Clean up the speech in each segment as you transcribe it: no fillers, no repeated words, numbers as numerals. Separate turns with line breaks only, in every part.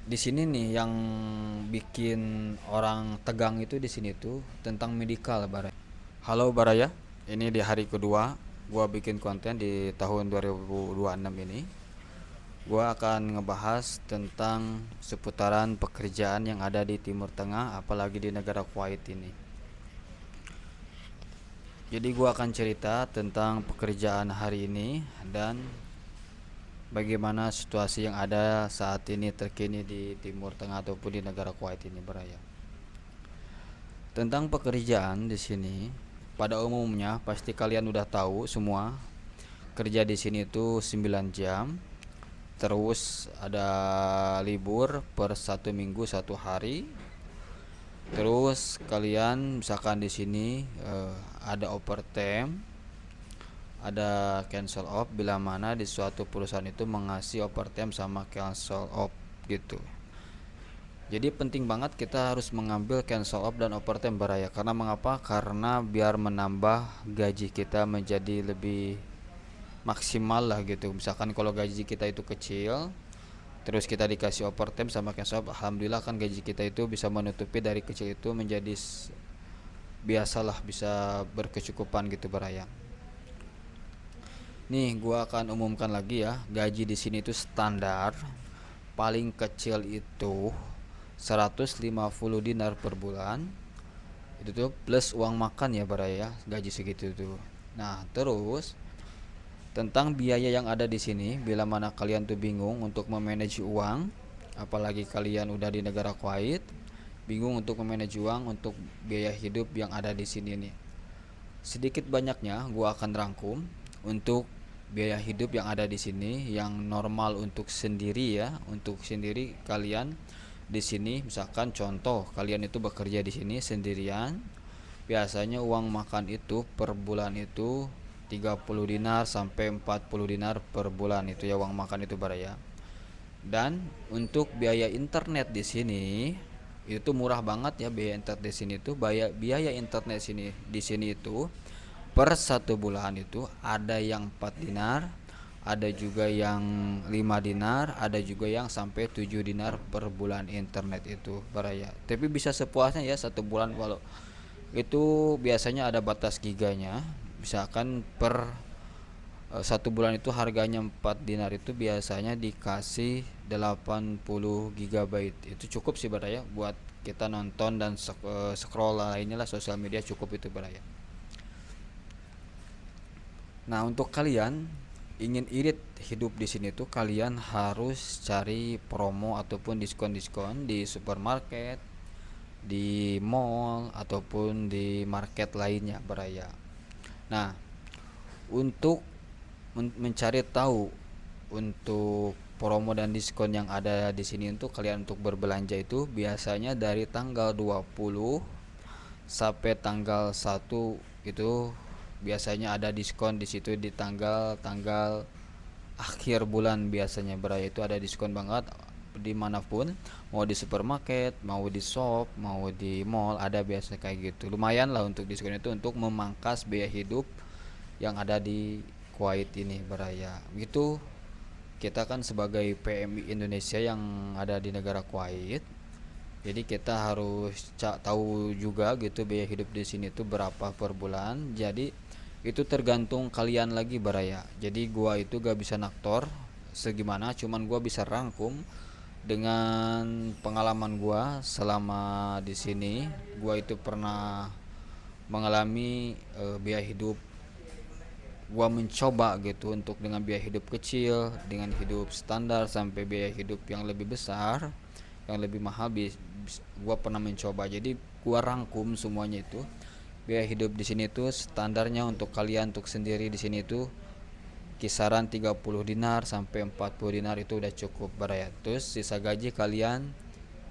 Di sini nih yang bikin orang tegang itu di sini tuh tentang medikal Baraya. Halo Baraya, ini di hari kedua gua bikin konten di tahun 2026 ini. Gua akan ngebahas tentang seputaran pekerjaan yang ada di Timur Tengah, apalagi di negara Kuwait ini. Jadi gua akan cerita tentang pekerjaan hari ini dan bagaimana situasi yang ada saat ini terkini di Timur Tengah ataupun di negara Kuwait ini Baraya. Tentang pekerjaan di sini, pada umumnya pasti kalian udah tahu semua. Kerja di sini tuh 9 jam. Terus ada libur per 1 minggu 1 hari. Terus kalian misalkan di sini ada overtime, ada cancel off bila mana di suatu perusahaan itu mengasih overtime sama cancel off gitu. Jadi penting banget kita harus mengambil cancel off dan overtime Baraya. Karena mengapa? Karena biar menambah gaji kita menjadi lebih maksimal lah gitu. Misalkan kalau gaji kita itu kecil, terus kita dikasih overtime sama cancel off, alhamdulillah kan gaji kita itu bisa menutupi dari kecil itu menjadi biasalah, bisa berkecukupan gitu Baraya. Nih, gua akan umumkan lagi ya, gaji di sini itu standar paling kecil itu 150 dinar per bulan. Itu tuh plus uang makan ya Baraya, gaji segitu tuh. Nah, terus tentang biaya yang ada di sini, bila mana kalian tuh bingung untuk memanage uang, apalagi kalian udah di negara Kuwait, bingung untuk memanage uang untuk biaya hidup yang ada di sini nih. Sedikit banyaknya gua akan rangkum untuk biaya hidup yang ada di sini yang normal untuk sendiri ya, untuk sendiri kalian di sini. Misalkan contoh kalian itu bekerja di sini sendirian, biasanya uang makan itu per bulan itu 30 dinar sampai 40 dinar per bulan itu ya, uang makan itu Baraya. Dan untuk biaya internet di sini itu murah banget ya, biaya internet di sini tuh biaya internet di sini itu per 1 bulan itu ada yang 4 dinar, ada juga yang 5 dinar, ada juga yang sampai 7 dinar per bulan internet itu Baraya. Tapi bisa sepuasnya ya 1 bulan, kalau itu biasanya ada batas giganya. Misalkan per 1 bulan itu harganya 4 dinar, itu biasanya dikasih 80 GB. Itu cukup sih Baraya buat kita nonton dan scroll lainnya lah, sosial media cukup itu Baraya. Nah, untuk kalian ingin irit hidup di sini tuh kalian harus cari promo ataupun diskon-diskon di supermarket, di mall ataupun di market lainnya Baraya. Nah, untuk mencari tahu untuk promo dan diskon yang ada di sini untuk kalian untuk berbelanja itu biasanya dari tanggal 20 sampai tanggal 1 itu biasanya ada diskon di situ. Di tanggal-tanggal akhir bulan biasanya Baraya itu ada diskon banget dimanapun, mau di supermarket, mau di shop, mau di mall, ada biasa kayak gitu. Lumayan lah untuk diskon itu untuk memangkas biaya hidup yang ada di Kuwait ini Baraya. Gitu, kita kan sebagai PMI Indonesia yang ada di negara Kuwait, jadi kita harus tahu juga gitu biaya hidup di sini tuh berapa per bulan. Jadi itu tergantung kalian lagi Baraya. Jadi gua itu gak bisa naktor segimana, cuman gua bisa rangkum dengan pengalaman gua selama di sini. Gua itu pernah mengalami biaya hidup. Gua mencoba gitu untuk dengan biaya hidup kecil, dengan hidup standar, sampai biaya hidup yang lebih besar, yang lebih mahal. Gua pernah mencoba. Jadi gua rangkum semuanya itu. Biaya hidup di sini tuh standarnya untuk kalian untuk sendiri di sini tuh kisaran 30 dinar sampai 40 dinar itu udah cukup Baraya. Terus sisa gaji kalian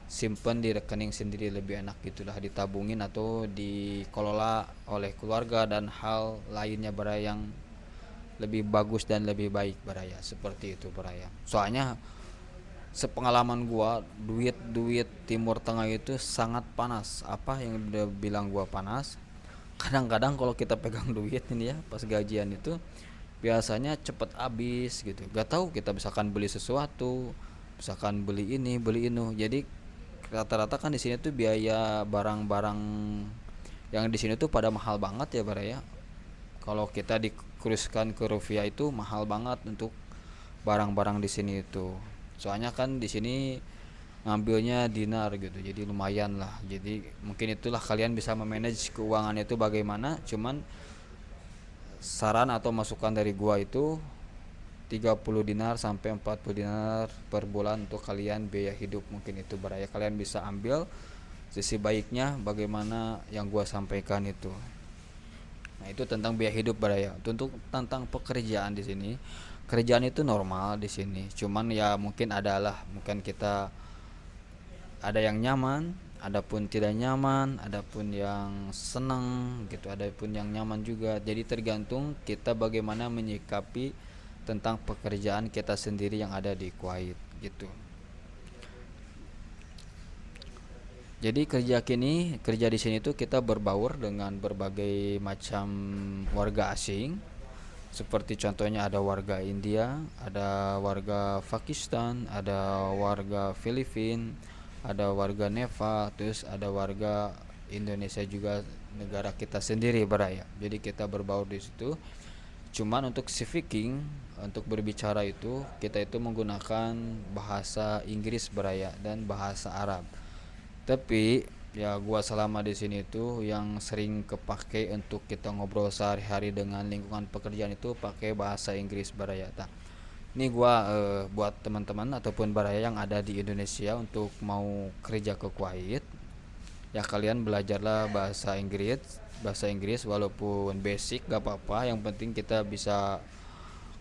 simpen di rekening sendiri, lebih enak gitulah, ditabungin atau dikelola oleh keluarga dan hal lainnya Baraya, yang lebih bagus dan lebih baik Baraya. Seperti itu Baraya. Soalnya sepengalaman gua, duit Timur Tengah itu sangat panas. Apa yang udah bilang gua panas, kadang-kadang kalau kita pegang duit ini ya pas gajian itu biasanya cepet habis gitu. Gak tahu kita misalkan beli sesuatu, misalkan beli ini beli ini. Jadi rata-rata kan di sini tuh biaya barang-barang yang di sini tuh pada mahal banget ya bara ya. Kalau kita dikuruskan ke rupiah itu mahal banget untuk barang-barang di sini itu. Soalnya kan di sini ngambilnya dinar gitu, jadi lumayan lah. Jadi mungkin itulah kalian bisa memanage keuangan itu bagaimana. Cuman saran atau masukan dari gua itu 30 dinar sampai 40 dinar per bulan untuk kalian biaya hidup, mungkin itu beraya kalian bisa ambil sisi baiknya bagaimana yang gua sampaikan itu. Nah, itu tentang biaya hidup beraya. Untuk tentang pekerjaan di sini, kerjaan itu normal di sini. Cuman ya mungkin adalah mungkin kita ada yang nyaman, adapun tidak nyaman, adapun yang senang gitu, adapun yang nyaman juga. Jadi tergantung kita bagaimana menyikapi tentang pekerjaan kita sendiri yang ada di Kuwait gitu. Jadi kerja di sini tuh kita berbaur dengan berbagai macam warga asing. Seperti contohnya ada warga India, ada warga Pakistan, ada warga Filipina, ada warga Nepal, terus ada warga Indonesia juga, negara kita sendiri beraya. Jadi kita berbaur di situ. Cuman untuk speaking, untuk berbicara itu kita itu menggunakan bahasa Inggris beraya dan bahasa Arab. Tapi ya gua selama di sini tuh yang sering kepake untuk kita ngobrol sehari-hari dengan lingkungan pekerjaan itu pakai bahasa Inggris beraya. Ini gua buat teman-teman ataupun baraya yang ada di Indonesia untuk mau kerja ke Kuwait, ya kalian belajarlah bahasa Inggris walaupun basic gak apa-apa, yang penting kita bisa,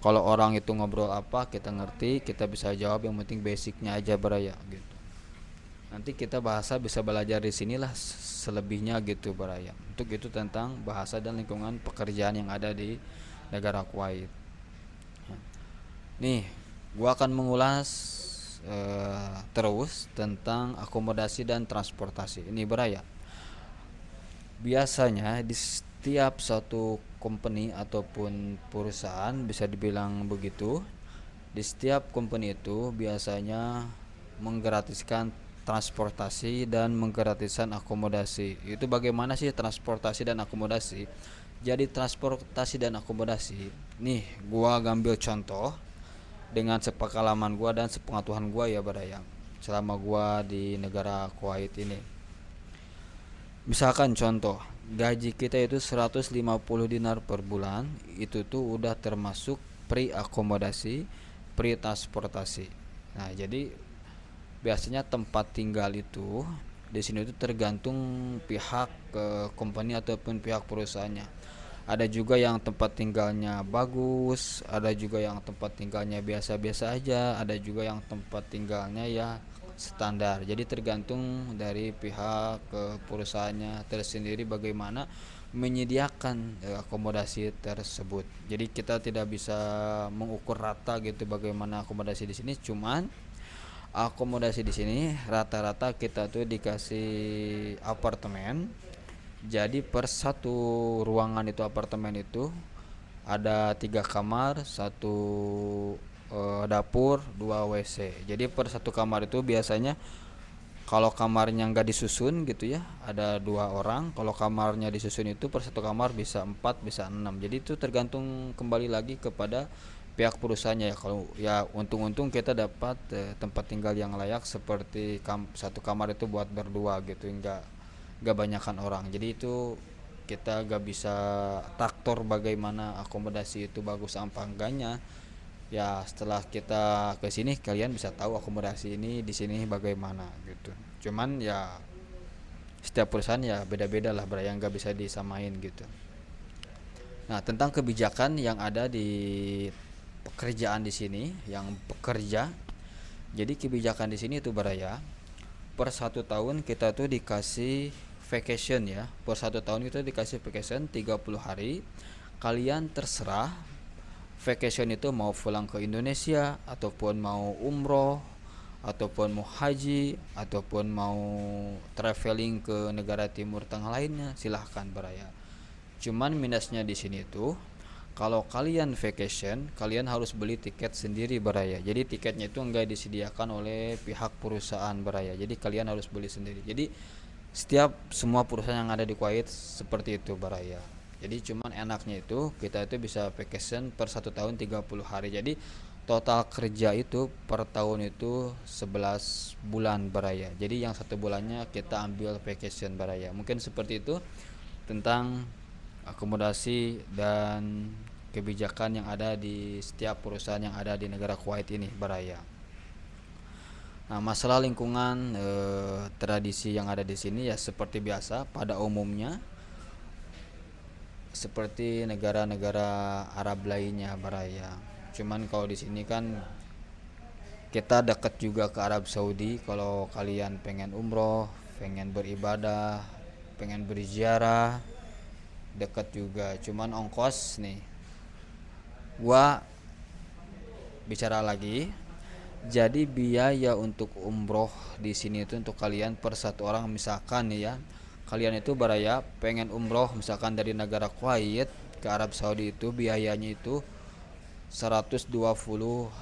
kalau orang itu ngobrol apa kita ngerti, kita bisa jawab, yang penting basicnya aja baraya gitu. Nanti kita bahasa bisa belajar di sinilah selebihnya gitu baraya. Untuk itu tentang bahasa dan lingkungan pekerjaan yang ada di negara Kuwait. Nih, gua akan mengulas terus tentang akomodasi dan transportasi. Ini beraya. Biasanya di setiap suatu company ataupun perusahaan, bisa dibilang begitu, di setiap company itu biasanya menggratiskan transportasi dan menggratiskan akomodasi. Itu bagaimana sih transportasi dan akomodasi? Jadi transportasi dan akomodasi, nih gua ngambil contoh dengan sepengalaman gua dan sepengetahuan gua ya Barayang, selama gua di negara Kuwait ini. Misalkan contoh, gaji kita itu 150 dinar per bulan, itu tuh udah termasuk pre akomodasi, pre transportasi. Nah, jadi biasanya tempat tinggal itu di sini itu tergantung pihak company ataupun pihak perusahaannya. Ada juga yang tempat tinggalnya bagus, ada juga yang tempat tinggalnya biasa-biasa aja, ada juga yang tempat tinggalnya ya standar. Jadi tergantung dari pihak perusahaannya tersendiri bagaimana menyediakan akomodasi tersebut. Jadi kita tidak bisa mengukur rata gitu bagaimana akomodasi di sini. Cuman akomodasi di sini rata-rata kita tuh dikasih apartemen. Jadi per satu ruangan itu, apartemen itu ada 3 kamar, satu dapur, 2 WC. Jadi per satu kamar itu biasanya kalau kamarnya nggak disusun gitu ya, ada 2 orang. Kalau kamarnya disusun itu per satu kamar bisa 4, bisa 6. Jadi itu tergantung kembali lagi kepada pihak perusahaannya ya. Kalau ya untung-untung kita dapat tempat tinggal yang layak, seperti satu kamar itu buat berdua gitu, nggak banyakan orang. Jadi itu kita gak bisa taktor bagaimana akomodasi itu bagus apa enggaknya. Ya setelah kita ke sini kalian bisa tahu akomodasi ini di sini bagaimana gitu. Cuman ya setiap perusahaan ya beda-beda lah, yang nggak bisa disamain gitu. Nah, tentang kebijakan yang ada di pekerjaan di sini, yang pekerja. Jadi kebijakan di sini itu beraya per 1 tahun kita tuh dikasih vacation ya. Per 1 tahun kita dikasih vacation 30 hari. Kalian terserah vacation itu mau pulang ke Indonesia, ataupun mau umroh, ataupun mau haji, ataupun mau traveling ke negara Timur Tengah lainnya, silahkan beraya. Cuman minusnya di sini tuh Kalau kalian vacation, kalian harus beli tiket sendiri Baraya. Jadi tiketnya itu enggak disediakan oleh pihak perusahaan Baraya. Jadi kalian harus beli sendiri. Jadi setiap semua perusahaan yang ada di Kuwait seperti itu Baraya. Jadi cuman enaknya itu kita itu bisa vacation per 1 tahun 30 hari. Jadi total kerja itu per tahun itu 11 bulan Baraya. Jadi yang 1 bulannya kita ambil vacation Baraya. Mungkin seperti itu tentang akomodasi dan kebijakan yang ada di setiap perusahaan yang ada di negara Kuwait ini Baraya. Nah, masalah lingkungan tradisi yang ada di sini ya seperti biasa pada umumnya seperti negara-negara Arab lainnya Baraya. Cuman kalau di sini kan kita dekat juga ke Arab Saudi. Kalau kalian pengen umroh, pengen beribadah, pengen berziarah, dekat juga. Cuman ongkos nih. Gua bicara lagi. Jadi biaya untuk umroh di sini itu untuk kalian per satu orang misalkan nih ya. Kalian itu Baraya pengen umroh misalkan dari negara Kuwait ke Arab Saudi itu biayanya itu 120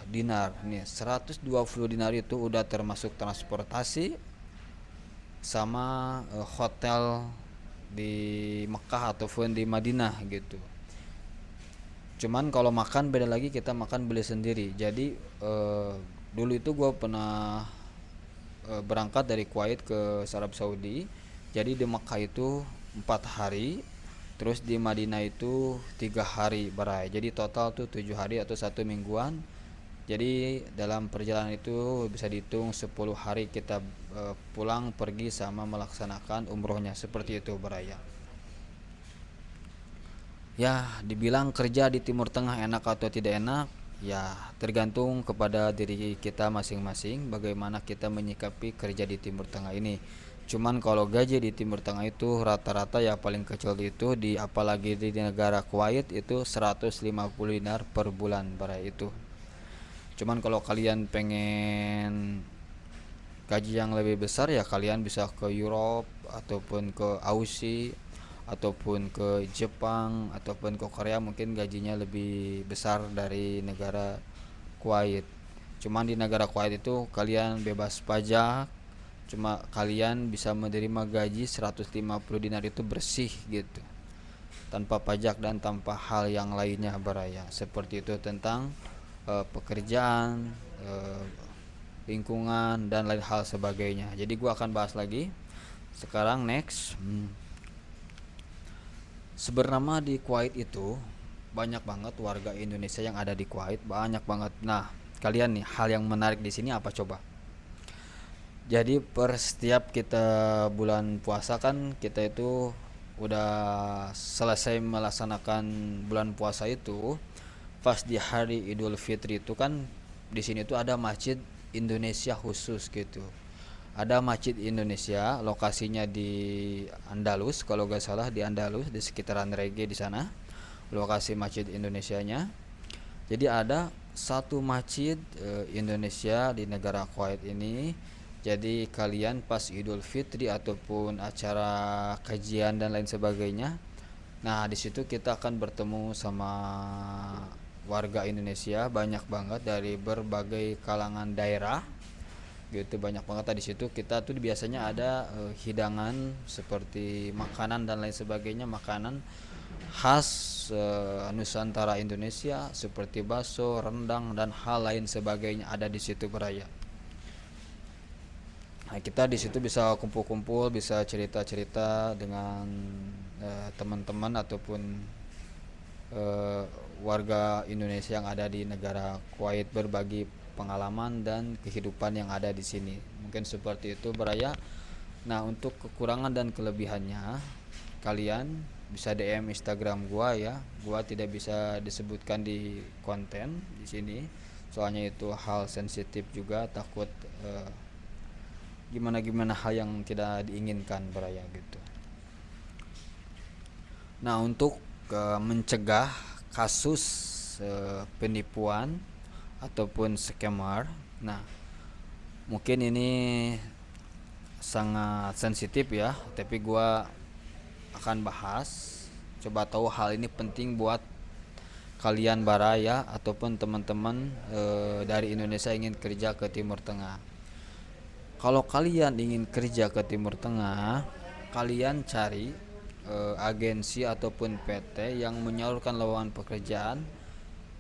dinar. Nih, 120 dinar itu udah termasuk transportasi sama hotel di Mekah ataupun di Madinah gitu. Cuman kalau makan beda lagi, kita makan beli sendiri. Jadi dulu itu gue pernah berangkat dari Kuwait ke Arab Saudi. Jadi di Mekah itu 4 hari, terus di Madinah itu 3 hari Barai. Jadi total tuh 7 hari atau 1 mingguan. Jadi dalam perjalanan itu bisa dihitung 10 hari kita pulang pergi sama melaksanakan umrohnya seperti itu Baraya. Ya, dibilang kerja di Timur Tengah enak atau tidak enak, ya tergantung kepada diri kita masing-masing bagaimana kita menyikapi kerja di Timur Tengah ini. Cuman kalau gaji di Timur Tengah itu rata-rata ya paling kecil itu di apalagi di negara Kuwait itu 150 dinar per bulan Baraya itu. Cuman kalau kalian pengen gaji yang lebih besar ya kalian bisa ke Europe ataupun ke Aussie ataupun ke Jepang ataupun ke Korea, mungkin gajinya lebih besar dari negara Kuwait. Cuman di negara Kuwait itu kalian bebas pajak, cuma kalian bisa menerima gaji 150 dinar itu bersih gitu, tanpa pajak dan tanpa hal yang lainnya Baraya. Seperti itu tentang pekerjaan, lingkungan dan lain hal sebagainya. Jadi gua akan bahas lagi sekarang next. Sebenarnya di Kuwait itu banyak banget warga Indonesia yang ada di Kuwait, banyak banget. Nah, kalian nih hal yang menarik di sini apa coba? Jadi per setiap kita bulan puasa kan kita itu udah selesai melaksanakan bulan puasa itu, pas di hari Idul Fitri itu kan di sini tuh ada masjid Indonesia khusus gitu. Ada masjid Indonesia, lokasinya di Andalus kalau gak salah, di Andalus di sekitaran Rege di sana lokasi masjid Indonesianya. Jadi ada satu masjid Indonesia di negara Kuwait ini. Jadi kalian pas Idul Fitri ataupun acara kajian dan lain sebagainya, nah di situ kita akan bertemu sama warga Indonesia banyak banget dari berbagai kalangan daerah gitu, banyak banget di situ. Kita tuh biasanya ada hidangan seperti makanan dan lain sebagainya, makanan khas Nusantara Indonesia seperti bakso, rendang dan hal lain sebagainya ada di situ Baraya. Nah, kita di situ bisa kumpul-kumpul, bisa cerita-cerita dengan teman-teman ataupun warga Indonesia yang ada di negara Kuwait, berbagi pengalaman dan kehidupan yang ada di sini. Mungkin seperti itu Baraya. Nah, untuk kekurangan dan kelebihannya kalian bisa DM Instagram gua ya. Gua tidak bisa disebutkan di konten di sini. Soalnya itu hal sensitif juga, takut gimana hal yang tidak diinginkan Baraya gitu. Nah, untuk mencegah kasus penipuan ataupun scammer, nah mungkin ini sangat sensitif ya, tapi gua akan bahas. Coba tahu hal ini penting buat kalian baraya ataupun teman-teman dari Indonesia ingin kerja ke Timur Tengah. Kalau kalian ingin kerja ke Timur Tengah, kalian cari agensi ataupun PT yang menyalurkan lowongan pekerjaan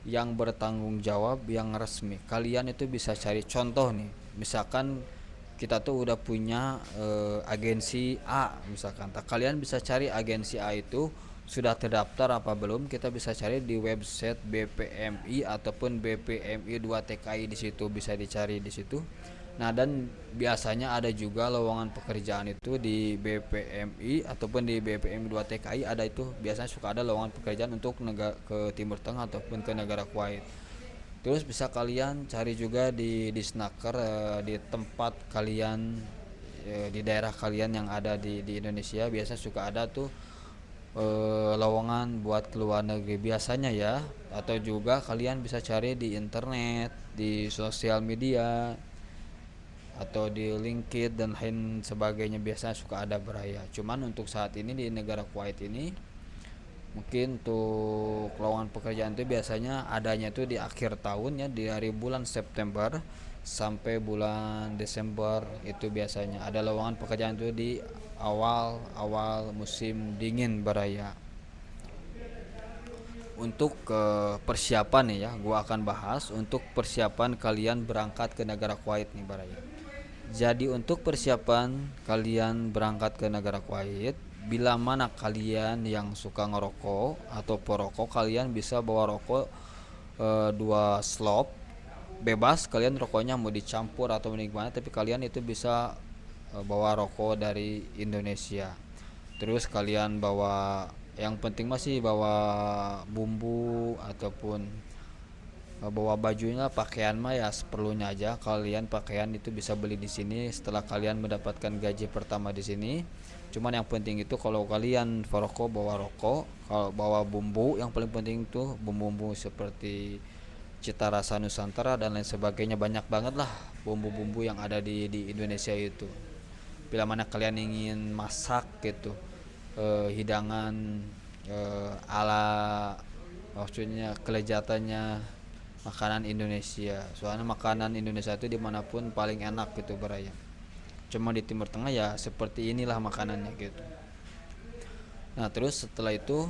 yang bertanggung jawab, yang resmi. Kalian itu bisa cari contoh nih, misalkan kita tuh udah punya agensi A misalkan. Kalian bisa cari agensi A itu sudah terdaftar apa belum, kita bisa cari di website BPMI ataupun BPMI 2 TKI, di situ bisa dicari di situ. Nah, dan biasanya ada juga lowongan pekerjaan itu di BPMI ataupun di BPMI 2 TKI, ada itu biasanya suka ada lowongan pekerjaan untuk negara ke Timur Tengah ataupun ke negara Kuwait. Terus bisa kalian cari juga di Snaker, di tempat kalian, di daerah kalian yang ada di Indonesia biasa suka ada tuh lowongan buat keluar negeri biasanya ya. Atau juga kalian bisa cari di internet, di sosial media, atau di LinkedIn dan lain sebagainya, biasanya suka ada beraya. Cuman untuk saat ini di negara Kuwait ini mungkin untuk lowongan pekerjaan itu biasanya adanya itu di akhir tahun ya, dari bulan September sampai bulan Desember itu biasanya ada lowongan pekerjaan itu di awal musim dingin beraya. Untuk persiapan nih ya, gua akan bahas untuk persiapan kalian berangkat ke negara Kuwait nih beraya. Jadi untuk persiapan kalian berangkat ke negara Kuwait, bila mana kalian yang suka ngerokok atau perokok, kalian bisa bawa rokok 2 slop bebas. Kalian rokoknya mau dicampur atau gimana, tapi kalian itu bisa bawa rokok dari Indonesia. Terus kalian bawa, yang penting masih bawa bumbu ataupun bawa bajunya, pakaian mah ya seperlunya aja. Kalian pakaian itu bisa beli di sini setelah kalian mendapatkan gaji pertama di sini. Cuman yang penting itu kalau kalian perokok bawa rokok, kalau bawa bumbu yang paling penting itu bumbu-bumbu seperti cita rasa Nusantara dan lain sebagainya, banyak banget lah bumbu-bumbu yang ada di Indonesia itu. Bila mana kalian ingin masak gitu, hidangan ala, maksudnya kelezatannya makanan Indonesia. Soalnya makanan Indonesia itu dimanapun paling enak gitu beraya. Cuma di Timur Tengah ya seperti inilah makanannya gitu. Nah terus setelah itu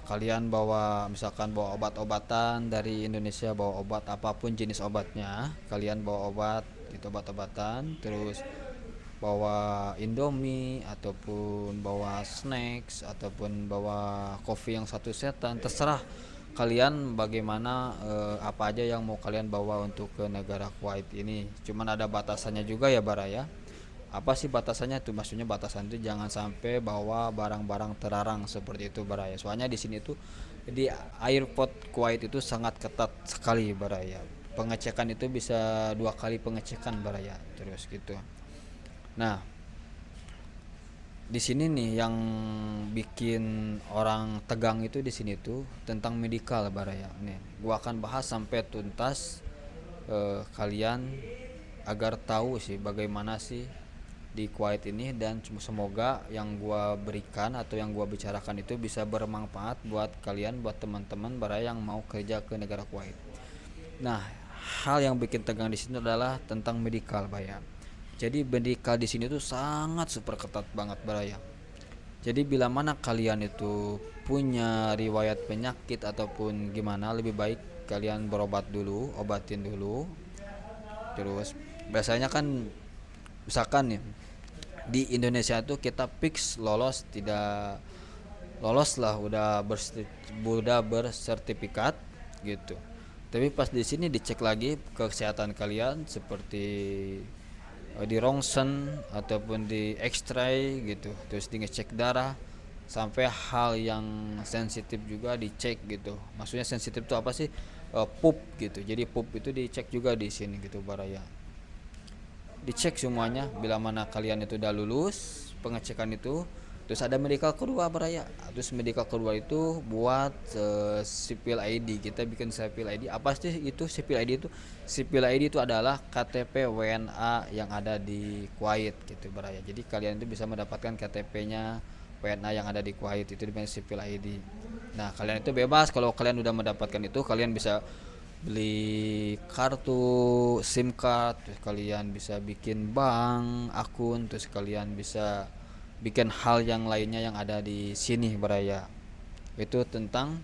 kalian bawa, misalkan bawa obat-obatan dari Indonesia, bawa obat apapun jenis obatnya, kalian bawa obat itu, obat-obatan. Terus bawa Indomie ataupun bawa snacks ataupun bawa kopi yang 1 setan, terserah kalian bagaimana, apa aja yang mau kalian bawa untuk ke negara Kuwait ini. Cuman ada batasannya juga ya baraya. Apa sih batasannya tuh? Maksudnya batasan itu jangan sampai bawa barang-barang terlarang seperti itu baraya. Soalnya di sini tuh di airport Kuwait itu sangat ketat sekali baraya. Pengecekan itu bisa 2 kali pengecekan baraya terus gitu. Nah, di sini nih yang bikin orang tegang itu di sini tuh tentang medical baraya. Nih, gua akan bahas sampai tuntas, kalian agar tahu sih bagaimana sih di Kuwait ini, dan semoga yang gua berikan atau yang gua bicarakan itu bisa bermanfaat buat kalian, buat teman-teman baraya yang mau kerja ke negara Kuwait. Nah, hal yang bikin tegang di sini adalah tentang medical baraya. Jadi medical di sini tuh sangat super ketat banget baraya. Jadi bila mana kalian itu punya riwayat penyakit ataupun gimana, lebih baik kalian berobat dulu, obatin dulu. Terus biasanya kan misalkan nih di Indonesia tuh kita fix lolos tidak lolos lah, udah bersertifikat gitu. Tapi pas di sini dicek lagi kesehatan kalian seperti di rongsen ataupun di X-ray gitu, terus di ngecek darah, sampai hal yang sensitif juga dicek gitu. Maksudnya sensitif itu apa sih? Pup gitu. Jadi pup itu dicek juga di sini gitu baraya. Dicek semuanya bila mana kalian itu udah lulus pengecekan itu. Terus ada medical kedua baraya. Terus medical kedua itu buat sipil ID. Kita bikin sipil ID. Apa sih itu sipil ID itu? Sipil ID itu adalah KTP WNA yang ada di Kuwait gitu baraya. Jadi kalian itu bisa mendapatkan KTP-nya WNA yang ada di Kuwait, itu namanya sipil ID. Nah, kalian itu bebas, kalau kalian udah mendapatkan itu kalian bisa beli kartu SIM card, terus kalian bisa bikin bank akun, terus kalian bisa bikin hal yang lainnya yang ada di sini Baraya. Itu tentang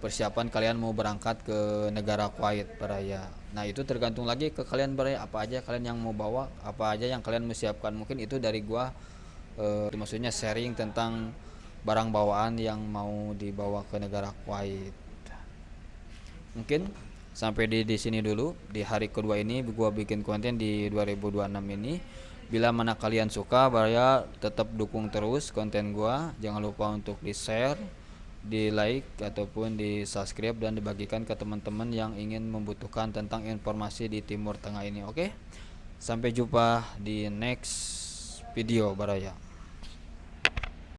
persiapan kalian mau berangkat ke negara Kuwait Baraya. Nah, itu tergantung lagi ke kalian Baraya, apa aja kalian yang mau bawa, apa aja yang kalian mau siapkan. Mungkin itu dari gua, maksudnya sharing tentang barang bawaan yang mau dibawa ke negara Kuwait. Mungkin sampai di sini dulu di hari kedua ini gua bikin konten di 2026 ini. Bila mana kalian suka Baraya, tetap dukung terus konten gua. Jangan lupa untuk di-share, di like ataupun di subscribe dan dibagikan ke teman-teman yang ingin membutuhkan tentang informasi di Timur Tengah ini. Oke, sampai jumpa di next video Baraya.